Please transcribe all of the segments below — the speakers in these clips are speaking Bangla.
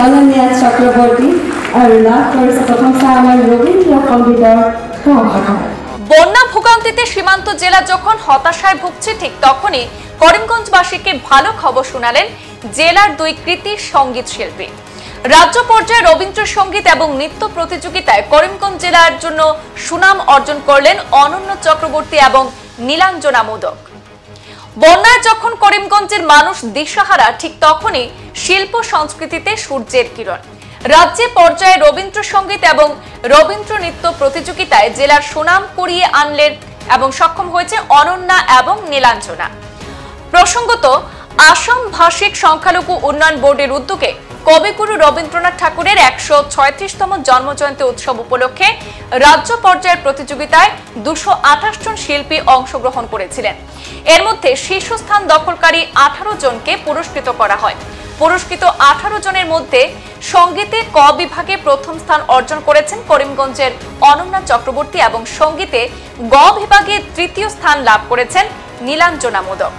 অনন্যা চক্রবর্তী আর লাভ করেছে প্রথম স্থান আমার রবীন্দ্র সংগীতের বন্যা ভোগান্তিতে সীমান্ত জেলা যখন হতাশায় ভুগছে ঠিক তখনই করিমগঞ্জবাসীকে ভালো খবর শোনালেন জেলার দুই কৃতি সঙ্গীত শিল্পী। রাজ্য পর্যায়ে রবীন্দ্রসঙ্গীত এবং নৃত্য প্রতিযোগিতায় করিমগঞ্জ জেলার জন্য সুনাম অর্জন করলেন অনন্য চক্রবর্তী এবং নীলাঞ্জনা মোদক। বন্যায় যখন করিমগঞ্জের মানুষ দিশাহারা ঠিক তখনই শিল্প সংস্কৃতিতে সূর্যের কিরণ। রাজ্য পর্যায়ে রবীন্দ্রসঙ্গীত এবং রবীন্দ্র নৃত্য প্রতিযোগিতায় জেলার সুনাম কুড়িয়ে আনলেন এবং সক্ষম হয়েছে অনন্যা এবং নীলাঞ্জনা। প্রসঙ্গত, আসাম ভাষিক সংখ্যালঘু উন্নয়ন বোর্ডের উদ্যোগে কবিগুরু রবীন্দ্রনাথ ঠাকুরের ১৩৬তম জন্মজয়ন্তী উৎসব উপলক্ষে রাজ্য পর্যায়ের প্রতিযোগিতায় ২২৮ জন শিল্পী অংশগ্রহণ করেছিলেন। এর মধ্যে শীর্ষস্থান দখলকারী ১৮ জনকে পুরস্কৃত করা হয়। পুরস্কৃত ১৮ জনের মধ্যে সঙ্গীতে ক বিভাগে প্রথম স্থান অর্জন করেছেন করিমগঞ্জের অনন্যা চক্রবর্তী এবং সঙ্গীতে গ বিভাগে তৃতীয় স্থান লাভ করেছেন নীলাঞ্জনা মোদক।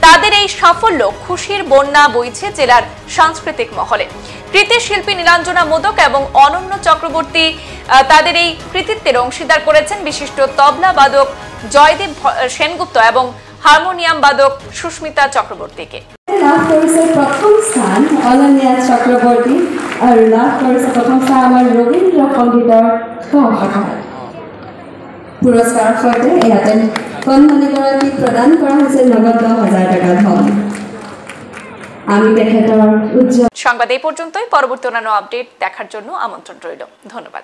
তাদের এই সাফল্য খুশির বন্যা বইছে জেলার সাংস্কৃতিক মহলে। কৃতি শিল্পী নীলাঞ্জনা মোদক এবং অনন্য চক্রবর্তী তাদের এই কৃতিত্বের অংশীদার করেছেন বিশিষ্ট তবলা বাদক জয়দেব সেনগুপ্ত এবং হারমোনিয়াম বাদক সুস্মিতা চক্রবর্তীকে। লাভ করেছে প্রথম স্থান অনন্যা চক্রবর্তী আর লাভ করেছে প্রথম স্থান আমার রবীন্দ্র সংগীতের পুরস্কাৰৰ সৈতে ইয়াতে কণমালিগৰাকীক প্ৰদান কৰা হৈছে নগদ ১০,০০০ টাকা ধন। আমি তেখেতৰ উজ্জ্বল সংবাদ এই পর্যন্তই। পরবর্তী অন্যান্য আপডেট দেখার জন্য আমন্ত্রণ রইল। ধন্যবাদ।